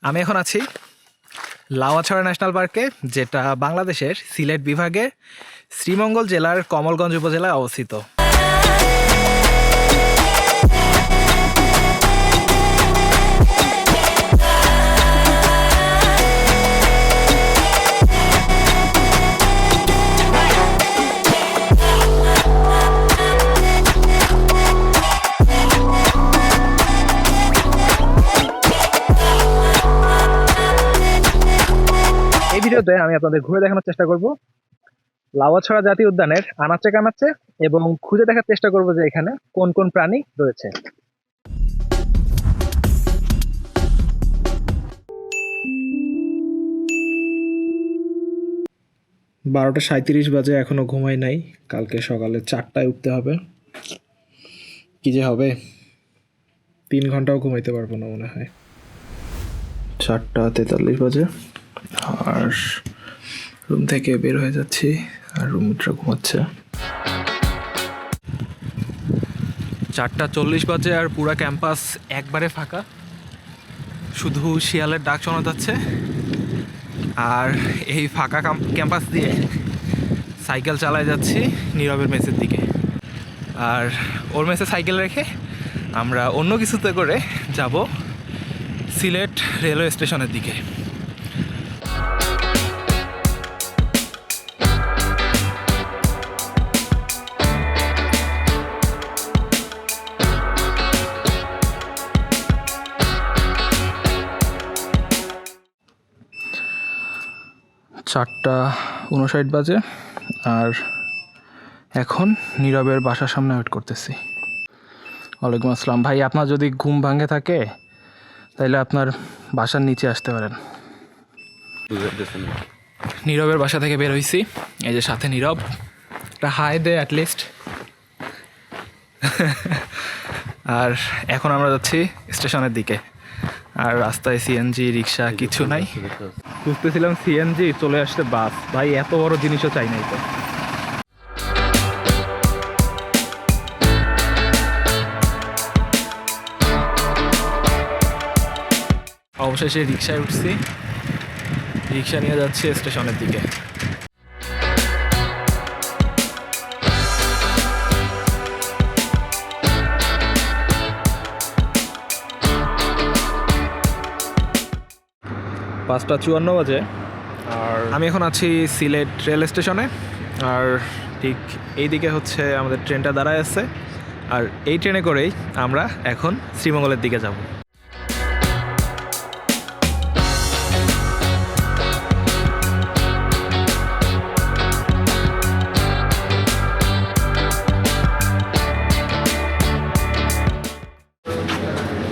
আমি এখন আছি লাউয়াছড়া ন্যাশনাল পার্কে, যেটা বাংলাদেশের সিলেট বিভাগে শ্রীমঙ্গল জেলার কমলগঞ্জ উপজেলায় অবস্থিত। এই ভিডিওতে আমি আপনাদের ঘুরে দেখানোর চেষ্টা করব লাউয়াছড়া জাতীয় উদ্যানের আনাচে কানাচে, এবং খুঁজে দেখার চেষ্টা করব যে এখানে কোন কোন প্রাণী রয়েছে। 12:37 বাজে, এখনো ঘুমাই নাই। কালকে সকালে 4টায় উঠতে হবে। কি যে হবে, 3 ঘন্টাও ঘুমাইতে পারবো না মনে হয়। 4:43 বাজে আর রুম থেকে বের হয়ে যাচ্ছি, আর রুমমেটরা ঘুমাচ্ছে। 4:40 বাজে আর পুরা ক্যাম্পাস একবারে ফাঁকা, শুধু শিয়ালের ডাক শোনা যাচ্ছে। আর এই ফাঁকা ক্যাম্পাস দিয়ে সাইকেল চালায় যাচ্ছি নীরবের মেসের দিকে। আর ওর মেসে সাইকেল রেখে আমরা অন্য কিছুতে করে যাব সিলেট রেলওয়ে স্টেশনের দিকে। চারটা 59 বাজে আর এখন নীরবের বাসার সামনে ওয়েট করতেছি। ওয়ালাইকুম আসসালাম ভাই, আপনার যদি ঘুম ভাঙে থাকে তাহলে আপনার বাসার নিচে আসতে পারেন। নীরবের বাসা থেকে বের হয়েছি, এই যে সাথে নীরব, একটা হাই দে অ্যাটলিস্ট। আর এখন আমরা যাচ্ছি স্টেশনের দিকে। আর রাস্তায় সিএনজি রিক্সা কিছু নাই, খুঁজতেছিলাম সিএনজি, চলে আসছে বাস। ভাই এত বড় জিনিসও চাই নাই তো। অবশেষে রিক্সায় উঠছি, রিক্সা নিয়ে যাচ্ছি স্টেশনের দিকে। পাঁচটা 54 বাজে আর আমি এখন আছি সিলেট রেল স্টেশনে। আর ঠিক এই দিকে হচ্ছে আমাদের ট্রেনটা দাঁড়ায় আছে, আর এই ট্রেনে করেই আমরা এখন শ্রীমঙ্গলের দিকে যাব।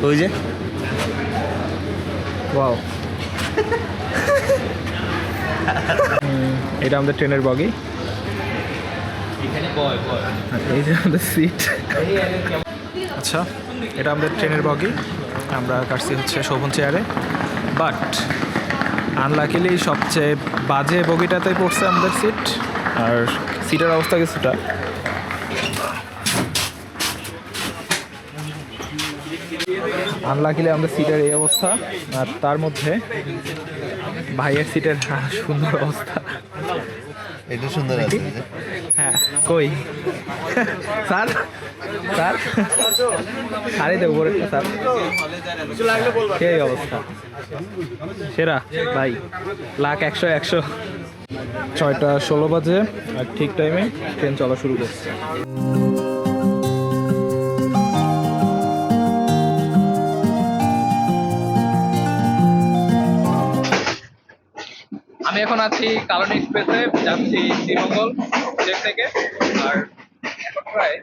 ওই যে ওয়াও, এটা আমাদের ট্রেনের বগি, এই যে আমাদের সিট। আচ্ছা, এটা আমাদের ট্রেনের বগি, আমরা কাটছি হচ্ছে শোভন চেয়ারে। বাট আনলাকিলি সবচেয়ে বাজে বগিটাতেই পড়ছে আমাদের সিট। আর সিটের অবস্থা কিছুটা, আনলাকিলি আমাদের সিটের এই অবস্থা। আর তার মধ্যে ভাইয়ের সিটের সুন্দর অবস্থা। এটা সুন্দর আছে। হ্যাঁ, কই স্যার, স্যার আরে দেবো বলে স্যার, সেই অবস্থা সেরা ভাই, লাখ 100। 6:16 বাজে আর ঠিক টাইমে ট্রেন চলা শুরু করছে। আমি এখন আছি কালনী এক্সপ্রেসে, যাচ্ছি শ্রীমঙ্গল সিলেট থেকে। আর এখন প্রায়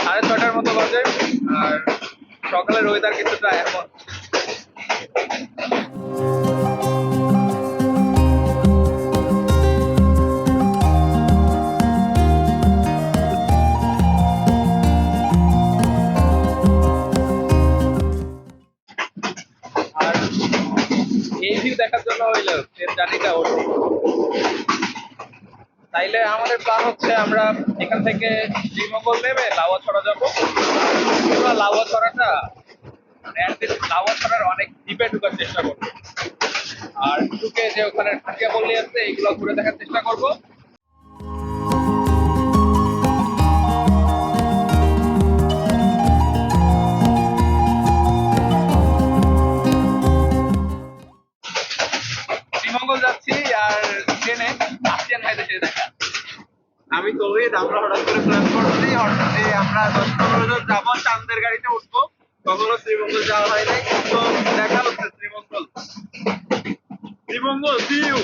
6:30 মতো বাজে, আর সকালের ওয়েদার কিছুটা এমন। আর এই ভিউ দেখার জন্য হইলো ট্রেন জার্নিটা ওঠে। তাইলে আমাদের প্ল্যান হচ্ছে আমরা এখান থেকে শ্রীমঙ্গল নেমে লাউয়াছড়া যাবো। পুরো লাউয়াছড়াটা লাউয়াছড়ার অনেক ডিপে ঢোকার চেষ্টা করবো, আর ঢুকে যে ওখানে ঠাকিয়া পল্লী আছে এইগুলো ঘুরে দেখার চেষ্টা করব। শ্রীমঙ্গল যাচ্ছি আর ট্রেনে আসিয়ান খাইতে চেয়ে দেখা। আমি তৌহিদ, আমরা হঠাৎ করে প্ল্যান করছি, হঠাৎ আমরা 10-15 জন যাবো, চাঁদের গাড়িতে উঠবো। কখনো শ্রীমঙ্গল যাওয়া হয় নাই, কিন্তু দেখা হচ্ছে শ্রীমঙ্গল। Sreemangal, see you!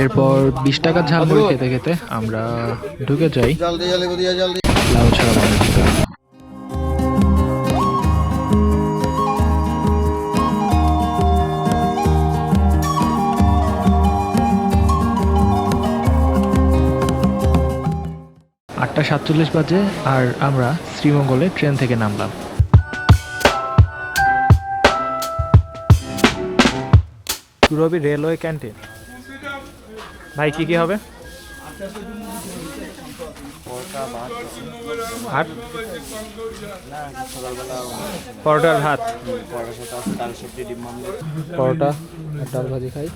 এরপর 20 টাকার ঝালমুড়ি খেতে খেতে আমরা ঢুকে যাই জলদি জলদি বুদিয়া জলদি। লাউছড়া বনের ভিতরে। আটটা 47 বাজে আর আমরা শ্রীমঙ্গলে ট্রেন থেকে নামলাম। সুরভি রেলওয়ে ক্যান্টিন। ভাই কি কি হবে? ভাত, পরোটা আর ভাত, পরোটা আর ডাল ভাজি খাই।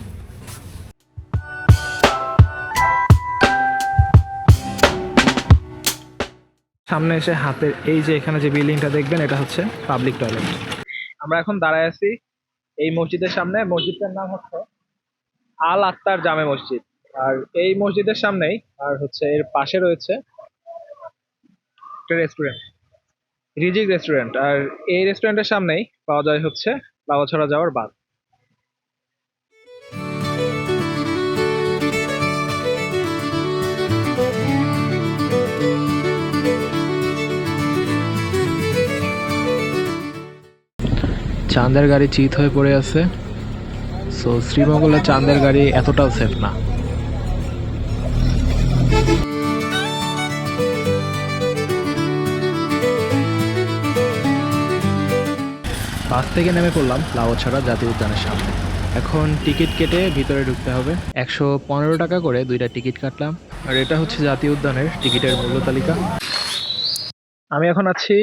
সামনে এসে হাতের এই যে এখানে যে বিল্ডিংটা দেখবেন এটা হচ্ছে পাবলিক টয়লেট। আমরা এখন দাঁড়ায় আছি এই মসজিদের সামনে। মসজিদটার নাম হচ্ছে আল আত্তার জামে মসজিদ। আর এই মসজিদের সামনেই আর হচ্ছে এর পাশে রয়েছে একটা রেস্টুরেন্ট, রিজিক রেস্টুরেন্ট। আর এই রেস্টুরেন্টের সামনেই পাওয়া যায় হচ্ছে লাউয়াছড়া যাওয়ার বাস। চাঁদের গাড়ি চিত হয়ে পড়ে আছে। সো শ্রীমঙ্গলের চাঁদের গাড়ি এতটাও সেফ না। বাস থেকে নেমে পড়লাম লাউয়াছড়া জাতীয় উদ্যানের সামনে। এখন টিকিট কেটে ভিতরে ঢুকতে হবে। 115 টাকা করে 2টা টিকিট কাটলাম। আর এটা হচ্ছে জাতীয় উদ্যানের টিকিটের মূল্য তালিকা। আমি এখন আছি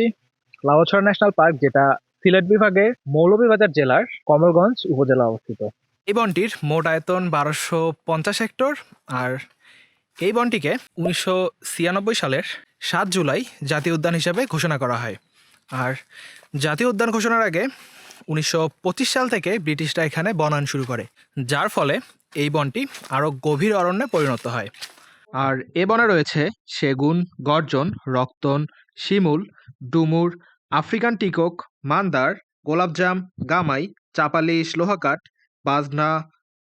লাউয়াছড়া ন্যাশনাল পার্ক, যেটা সিলেট বিভাগের মৌলভীবাজার জেলার কমলগঞ্জ উপজেলা অবস্থিত। এই বনটির মোট আয়তন 1250 হেক্টর। আর এই বনটিকে 1996 সালের 7 জুলাই জাতীয় উদ্যান হিসাবে ঘোষণা করা হয়। আর জাতীয় উদ্যান ঘোষণার আগে 1925 সাল থেকে ব্রিটিশরা এখানে বনায়ন শুরু করে, যার ফলে এই বনটি আরও গভীর অরণ্যে পরিণত হয়। আর এ বনে রয়েছে সেগুন, গর্জন, রক্তন, শিমুল, ডুমুর, আফ্রিকান টিকক, মান্দার, গোলাপজাম, গামাই, চাপালিশ, লোহাকাঠ, বাজনা,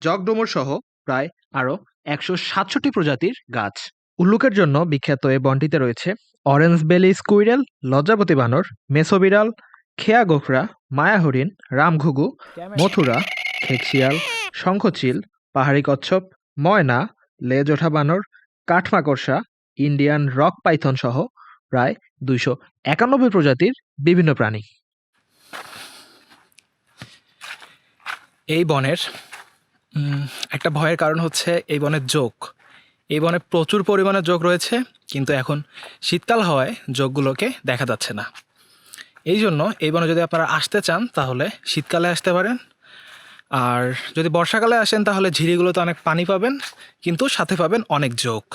জগডুমুর সহ প্রায় আরও 167 প্রজাতির গাছ। উল্লুকের জন্য বিখ্যাত এ বনটিতে রয়েছে অরেঞ্জ বেলি স্কুইরেল, লজ্জাবতী বানর, মেসোবিড়াল, খেয়া গোখরা, মায়া হরিণ, রামঘুঘু, মথুরা, খেকশিয়াল, শঙ্খচিল, পাহাড়ি কচ্ছপ, ময়না, লেজ ওঠা বানর, কাঠমাকড়সা, ইন্ডিয়ান রক পাইথন সহ প্রায় 291 প্রজাতির বিভিন্ন প্রাণী। এই বনের একটা ভয়ের কারণ হচ্ছে এই বনের জোক। এই বনে প্রচুর পরিমাণে জোক রয়েছে, কিন্তু এখন শীতকাল হওয়ায় জোকগুলোকে দেখা যাচ্ছে না। এই জন্য এই বনে যদি আপনারা আসতে চান তাহলে শীতকালে আসতে পারেন। আর যদি বর্ষাকালে আসেন তাহলে ঝিরিগুলোতে অনেক পানি পাবেন, কিন্তু সাথে পাবেন অনেক জোক।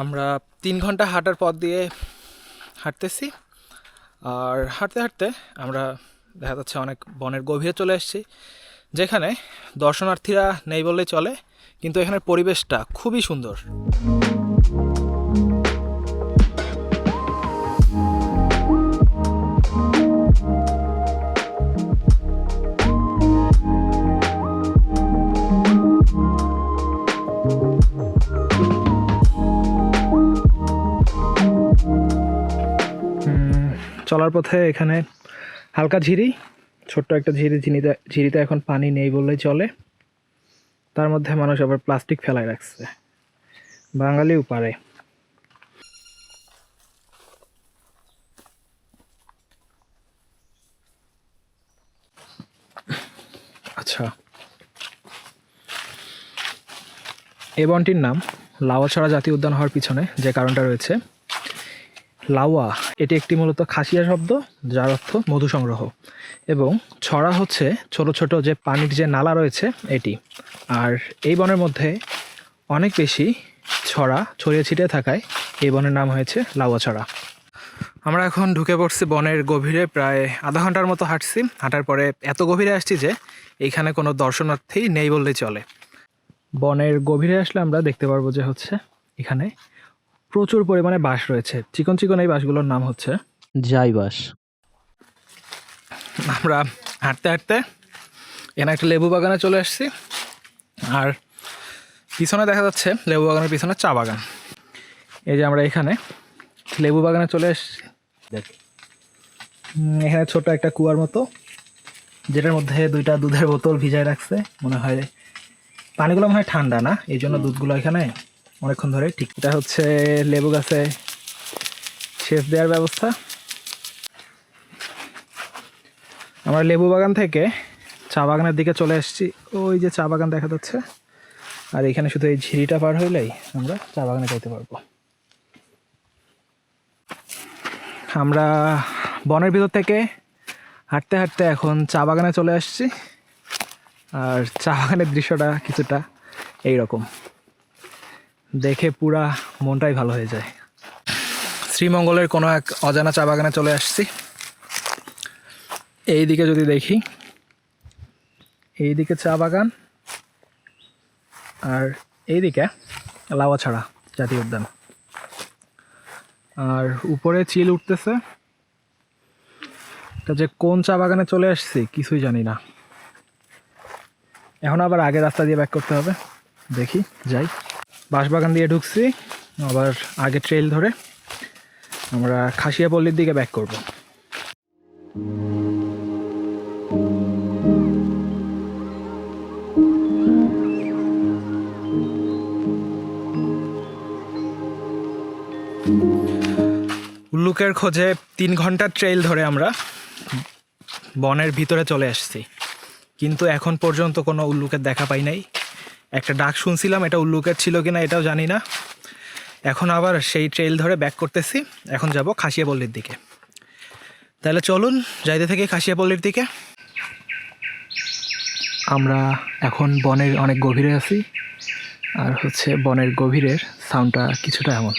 আমরা 3 ঘন্টা হাঁটার পথ দিয়ে হাঁটতেছি। আর হাঁটতে হাঁটতে আমরা দেখা যাচ্ছে অনেক বনের গভীরে চলে এসেছি, যেখানে দর্শনার্থীরা নেই বললেই চলে, কিন্তু এখানের পরিবেশটা খুবই সুন্দর। চলার পথে এখানে হালকা ঝিরি, ছোট্ট একটা ঝিরিতে এখন পানি নেই বললেই চলে। তার মধ্যে মানুষ আবার প্লাস্টিক ফেলায় রাখছে, বাঙালিও পারে। আচ্ছা, এই বনটির নাম লাউয়াছড়া জাতীয় উদ্যান হওয়ার পিছনে যে কারণটা রয়েছে, লাউয়া এটি একটি মূলত খাসিয়া শব্দ, যার অর্থ মধু সংগ্রহ, এবং ছড়া হচ্ছে ছোট ছোট যে পানির যে নালা রয়েছে এটি। আর এই বনের মধ্যে অনেক বেশি ছড়া ছড়িয়ে ছিটিয়ে থাকায় এই বনের নাম হয়েছে লাউয়াছড়া। আমরা এখন ঢুকে পড়ছি বনের গভীরে, প্রায় আধা ঘন্টার মতো হাঁটছি। হাঁটার পরে এত গভীরে আসছি যে এইখানে কোনো দর্শনার্থী নেই বললেই চলে। বনের গভীরে আসলে আমরা দেখতে পারবো যে হচ্ছে এখানে প্রচুর পরিমাণে বাঁশ রয়েছে। চিকন চিকন এই বাঁশগুলোর নাম হচ্ছে জাই বাঁশ। আমরা হাঁটতে হাঁটতে এখানে একটা লেবু বাগানে চলে আসছি, আর পিছনে দেখা যাচ্ছে লেবু বাগানের পিছনে চা বাগান। এই যে আমরা এখানে লেবু বাগানে চলে এসেছি। এখানে ছোট একটা কুয়ার মতো, যেটার মধ্যে দুইটা দুধের বোতল ভিজায় রাখছে। মনে হয় পানিগুলো মনে হয় ঠান্ডা না, এই জন্য দুধগুলো এখানে অনেকক্ষণ ধরে ঠিক। এটা হচ্ছে লেবু গাছে সেচ দেওয়ার ব্যবস্থা। আমরা লেবু বাগান থেকে চা বাগানের দিকে চলে এসেছি। ওই যে চা বাগান দেখা যাচ্ছে, আর এখানে শুধু এই ঝিরিটা পার হইলেই আমরা চা বাগানে যেতে পারবো। আমরা বনের ভিতর থেকে হাঁটতে হাঁটতে এখন চা বাগানে চলে আসছি, আর চা বাগানের দৃশ্যটা কিছুটা এইরকম, দেখে পুরা মনটাই ভালো হয়ে যায়। শ্রীমঙ্গলের কোনো এক অজানা চা বাগানে চলে আসছি। এই দিকে যদি দেখি, এইদিকে চা বাগান, আর এইদিকে লাউয়াছড়া জাতীয় উদ্যান, আর উপরে চিল উঠতেছে। এটা যে কোন চা বাগানে চলে আসছি কিছুই জানি না। এখন আবার আগের রাস্তা দিয়ে ব্যাক করতে হবে, দেখি যাই। বাঁশবাগান দিয়ে ঢুকছি, আবার আগে ট্রেল ধরে আমরা খাসিয়াপল্লির দিকে ব্যাক করব। উল্লুকের খোঁজে 3 ঘন্টার ট্রেইল ধরে আমরা বনের ভিতরে চলে আসছি, কিন্তু এখন পর্যন্ত কোনো উল্লুকের দেখা পাই নাই। একটা ডাক শুনছিলাম, এটা উল্লুকের ছিল কিনা এটাও জানি না। এখন আবার সেই ট্রেইল ধরে ব্যাক করতেছি, এখন যাব খাসিয়াপল্লির দিকে। তাহলে চলুন যাইতে থেকে খাসিয়াপল্লির দিকে। আমরা এখন বনের অনেক গভীরে আছি, আর হচ্ছে বনের গভীরের সাউন্ডটা কিছুটা এমন।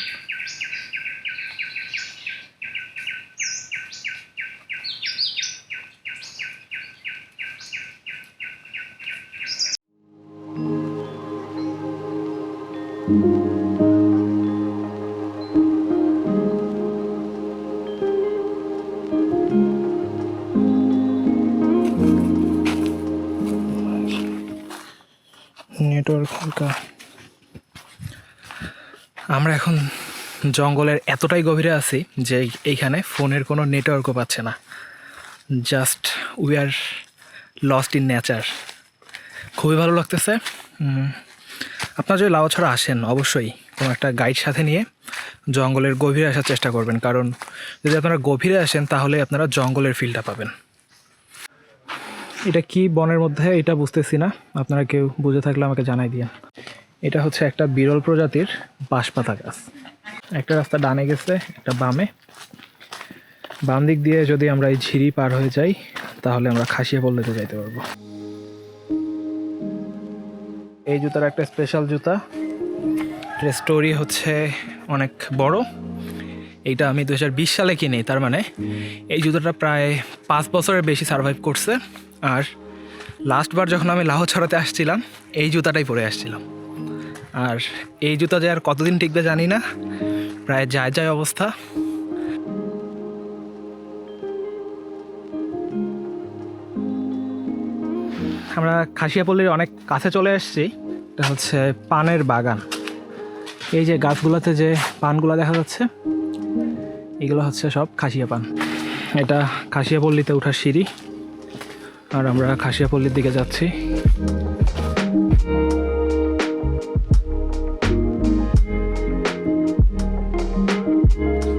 নেটওয়ার্ক হালকা। আমরা এখন জঙ্গলের এতটাই গভীরে আছি যে এইখানে ফোনের কোনো নেটওয়ার্কও পাচ্ছে না। Just we are lost in nature. খুবই ভালো লাগতেছে। আপনারা যদি লাউয়াছড়া আসেন অবশ্যই কোনো একটা গাইড সাথে নিয়ে জঙ্গলের গভীরে আসার চেষ্টা করবেন, কারণ যদি আপনারা গভীরে আসেন তাহলে আপনারা জঙ্গলের ফিলটা পাবেন। এটা কি বনের মধ্যে এটা বুঝতেছি না, আপনারা কেউ বুঝে থাকলে আমাকে জানাই দিন। এটা হচ্ছে একটা বিরল প্রজাতির বাঁশপাতা গাছ। একটা রাস্তা ডানে গেছে, একটা বামে। বাম দিক দিয়ে যদি আমরা এই ঝিরি পার হয়ে যাই তাহলে আমরা খাসিয়াপল্লিতে যাইতে পারবো। এই জুতার একটা স্পেশাল জুতা, এর স্টোরি হচ্ছে অনেক বড়। এইটা আমি 2020 সালে কিনি, তার মানে এই জুতোটা প্রায় 5 বছরের বেশি সার্ভাইভ করছে। আর লাস্টবার যখন আমি লাহোছড়াতে আসছিলাম এই জুতাটাই পরে আসছিলাম। আর এই জুতা যে আর কতদিন টিকবে জানি না, প্রায় যায় যায় অবস্থা। আমরা খাসিয়াপল্লির অনেক কাছে চলে এসেছি। এটা হচ্ছে পানের বাগান। এই যে গাছগুলোতে যে পানগুলো দেখা যাচ্ছে এগুলো হচ্ছে সব খাসিয়া পান। এটা খাসিয়াপল্লিতে ওঠার সিঁড়ি, আর আমরা খাসিয়াপল্লির দিকে যাচ্ছি।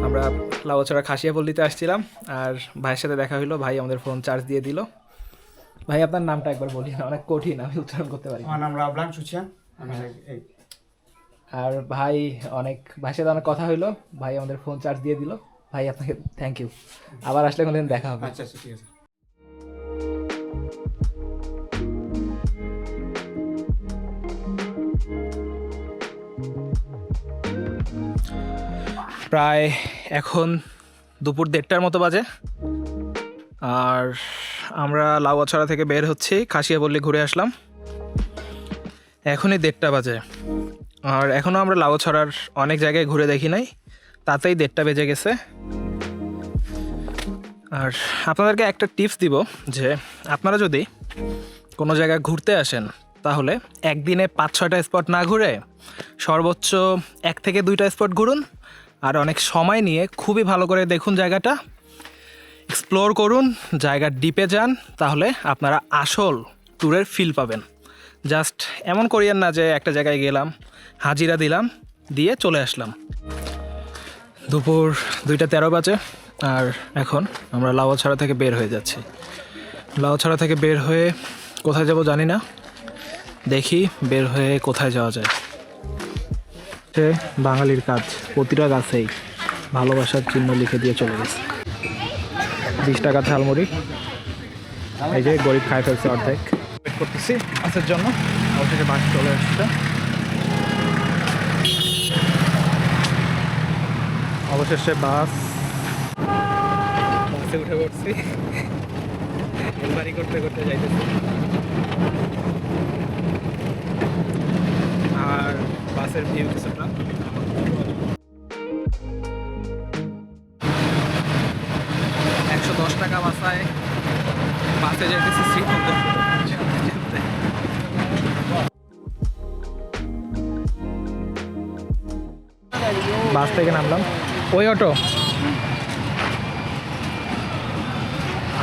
আমরা লাউছড়া খাসিয়াপল্লিতে আসছিলাম, আর ভাইয়ের সাথে দেখা হইলো। ভাই আমাদের ফোন চার্জ দিয়ে দিল। ভাই আপনার নামটা একবার বলি, অনেক কঠিন, আমি উচ্চারণ করতে পারি। আমার নাম রাবলান সুচিয়ান। আর ভাই ভাইয়ের সাথে অনেক কথা হইলো, ভাই আমাদের ফোন চার্জ দিয়ে দিল। ভাই আপনাকে থ্যাংক ইউ। আবার আসলে কোনদিন দেখা হবে। আচ্ছা আচ্ছা, ঠিক আছে। প্রায় এখন দুপুর 1:30টার মতো বাজে, আর আমরা লাউয়াছড়া থেকে বের হচ্ছি। খাসিয়াপল্লি ঘুরে আসলাম, এখনই 1:30টা বাজে। আর এখনও আমরা লাউয়াছড়ার অনেক জায়গায় ঘুরে দেখি নাই, তাতেই 1:30টা বেজে গেছে। আর আপনাদেরকে একটা টিপস দিব যে আপনারা যদি কোনো জায়গায় ঘুরতে আসেন তাহলে একদিনে 5-6টা স্পট না ঘুরে সর্বোচ্চ 1 থেকে 2টা স্পট ঘুরুন। আর অনেক সময় নিয়ে খুবই ভালো করে দেখুন, জায়গাটা এক্সপ্লোর করুন, জায়গার ডিপে যান, তাহলে আপনারা আসল ট্যুরের ফিল পাবেন। জাস্ট এমন করিয়েন না যে একটা জায়গায় গেলাম, হাজিরা দিলাম, দিয়ে চলে আসলাম। দুপুর 2:13 বাজে, আর এখন আমরা লাউয়াছড়া থেকে বের হয়ে যাচ্ছি। লাউয়াছড়া থেকে বের হয়ে কোথায় যাব জানি না, দেখি বের হয়ে কোথায় যাওয়া যায়। সে বাঙালির কাজ, প্রতিটা গাছেই ভালোবাসার চিহ্ন লিখে দিয়ে চলে গেছে। 20 টাকা ঝালমুড়ি, এই যে গরিব খাই ফেলছে অর্ধেক। ওয়েট করতেছি বাসের জন্য, অবশেষে বাস চলে আসছে। অবশেষে বাসে উঠে পড়ছি, ডেলিভারি করতে করতে যাইতেছি। আর বাসের ভিউ কিছুটা 110 টাকা বাসায় বাসে যাইতেছি শ্রীমঙ্গল। বাস থেকে নামলাম, ওই অটো।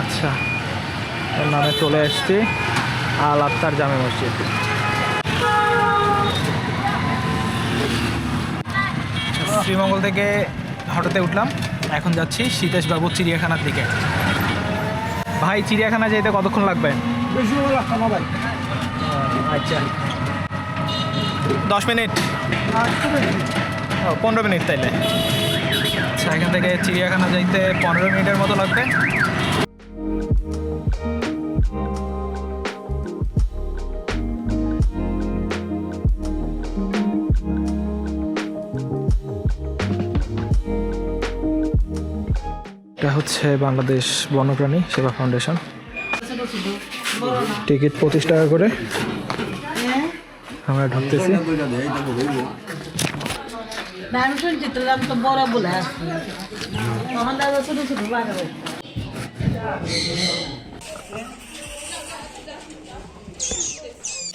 আচ্ছা, ওর নামে চলে এসছি আল আত্তার জামে মসজিদ। শ্রীমঙ্গল থেকে অটোতে উঠলাম, এখন যাচ্ছি সীতেশ বাবু চিড়িয়াখানার দিকে। ভাই চিড়িয়াখানা যেতে কতক্ষণ লাগবে? আচ্ছা 10 মিনিট, 15 মিনিট তাইলে। আচ্ছা, এখান থেকে চিড়িয়াখানা যাইতে 15 মিনিটের মতো লাগবে। এটা হচ্ছে বাংলাদেশ বন্যপ্রাণী সেবা ফাউন্ডেশন। টিকিট 25 টাকা করে। আমরা ঢুকতেছি।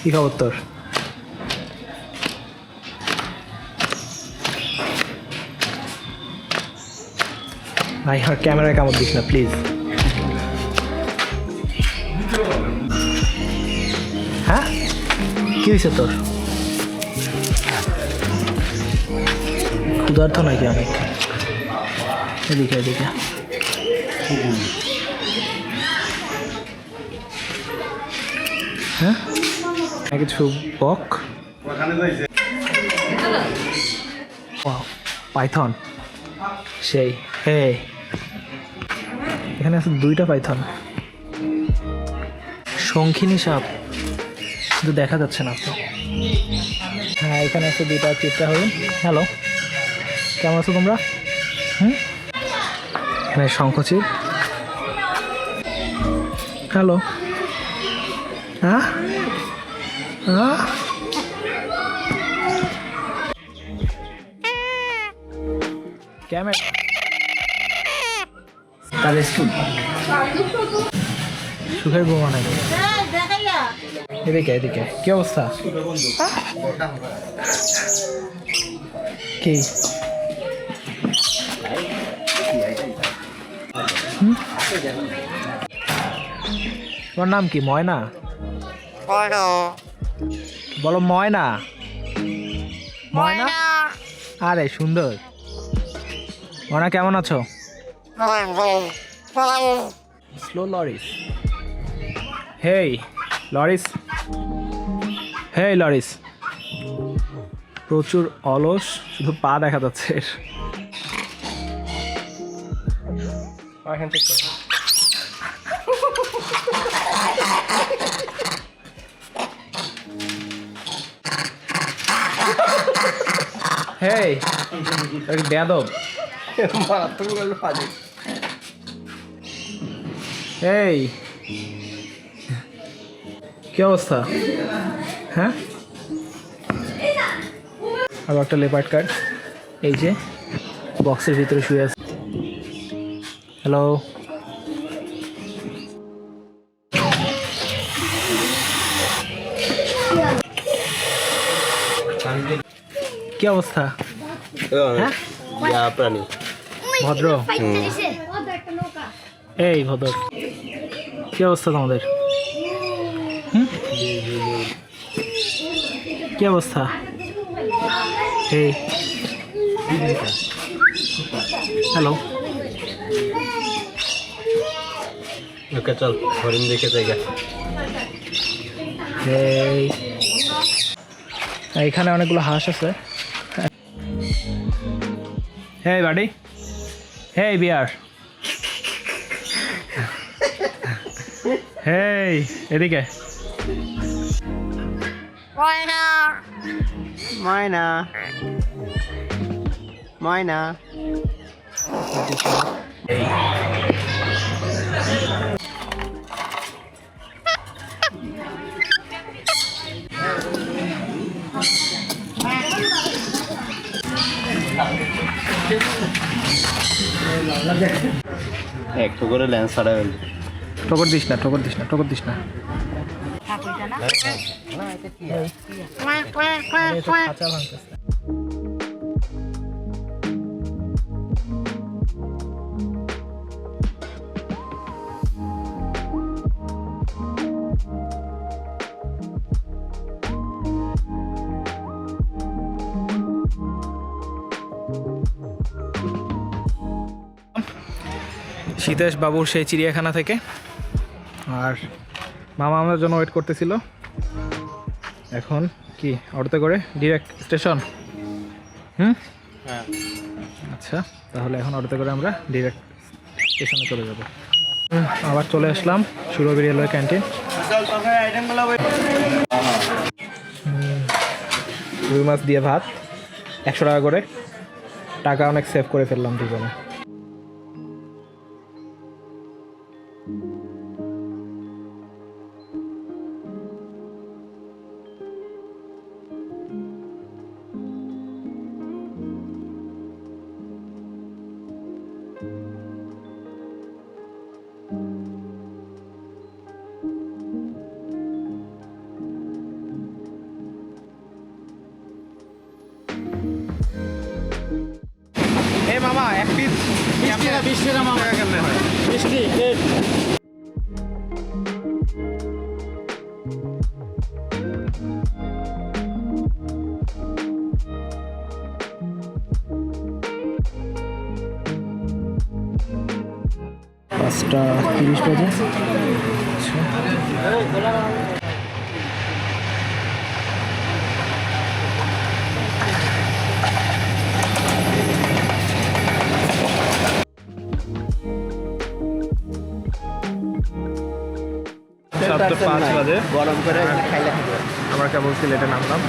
কি খবর তোর? ভাই আমার ক্যামেরায় কামড় দিস না প্লিজ। হ্যাঁ, কি হয়েছে তোর? ক্ষুধার্ত নাকি অনেক? এদিকে এদিকে। হ্যাঁ, কিছু বক, পাইথন সেই। হে, এখানে আছে 2টা পাইথন, শঙ্খিনী সাপ, কিন্তু দেখা যাচ্ছে না তো। হ্যাঁ, এখানে আছে 2টা চিত্রা হরিণ। হ্যালো, কেমন আছো তোমরা? এখানে শঙ্খচিল। হ্যালো, হ্যাঁ হ্যাঁ ক্যামেরা তাহলে সুখের বৌমা নাই। এদিকে এদিকে, কি অবস্থা? কি তোমার নাম কি? ময়না? বলো ময়না। ময়না, আরে সুন্দর। ময়না কেমন আছো? Slow loris. Hey loris, hey loris. প্রচুর অলস, শুধু পা দেখা যাচ্ছে এর। হেই বেয়াদব। এই কি অবস্থা? হ্যাঁ, আবার একটা লেপার্ড কার্ড এই যে বক্সের ভিতরে শুয়ে আছে। হ্যালো, কি অবস্থা? হ্যাঁ, প্রাণী ভদ্র। এই ভদ্র, কি অবস্থা তোমাদের? কি অবস্থা? এই হ্যালো, ওকে চল হরিণ দেখে জায়গা। এই এখানে অনেকগুলো হাঁস আছে। হেই বাডি, হেই বিয়ার, হেই এদিকে। ময়না ময়না ময়না। একটু করে ল্যান্স ছাড়াবেন। ঠোকর দিস না, ঠোকর দিস না, ঠোকর দিস না। খাঁচা ভাঙতেছে। সীতেশ বাবুর সেই চিড়িয়াখানা থেকে, আর মামা আমাদের জন্য ওয়েট করতেছিল। এখন কি অটোতে করে ডিরেক্ট স্টেশন? হ্যাঁ, আচ্ছা, তাহলে এখন অটোতে করে আমরা ডিরেক্ট স্টেশনে চলে যাব। আবার চলে আসলাম সুরভি রেলওয়ে ক্যান্টিন। রুই মাছ দিয়ে ভাত 100 টাকা করে, টাকা অনেক সেভ করে ফেললাম দুজনে। এই মামা এক পিস 20 টাকা মামা কেমনে হয়? 20 5:30 বাজে। আচ্ছা, 5 বাজে গরম করে খাইলে আমরা কেবল সিলেটে নামলাম।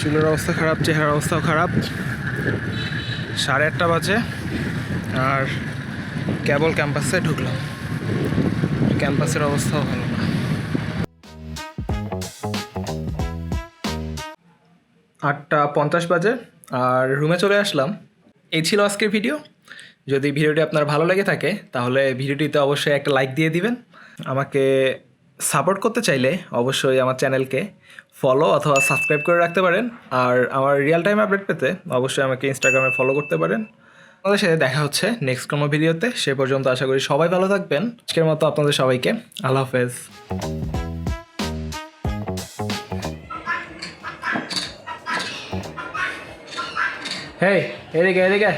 চুলের অবস্থা খারাপ, চেহারার অবস্থাও খারাপ। 8:30 বাজে আর কেবল ক্যাম্পাসে ঢুকলাম। ক্যাম্পাসের অবস্থাও ভালো না। 8:50 বাজে আর রুমে চলে আসলাম। এই ছিল আজকের ভিডিও। যদি ভিডিওটি আপনার ভালো লেগে থাকে তাহলে ভিডিওটিতে অবশ্যই একটা লাইক দিয়ে দিবেন। আমাকে সাপোর্ট করতে চাইলে অবশ্যই আমার চ্যানেলকে ফলো অথবা সাবস্ক্রাইব করে রাখতে পারেন। আর আমার রিয়েল টাইম আপডেট পেতে অবশ্যই আমাকে ইনস্টাগ্রামে ফলো করতে পারেন। আমাদের সাথে দেখা হচ্ছে নেক্সট কোনো ভিডিওতে। সে পর্যন্ত আশা করি সবাই ভালো থাকবেন। আজকের মতো আপনাদের সবাইকে আল্লাহ হাফেজ। হেই, এদিকে এদিকে।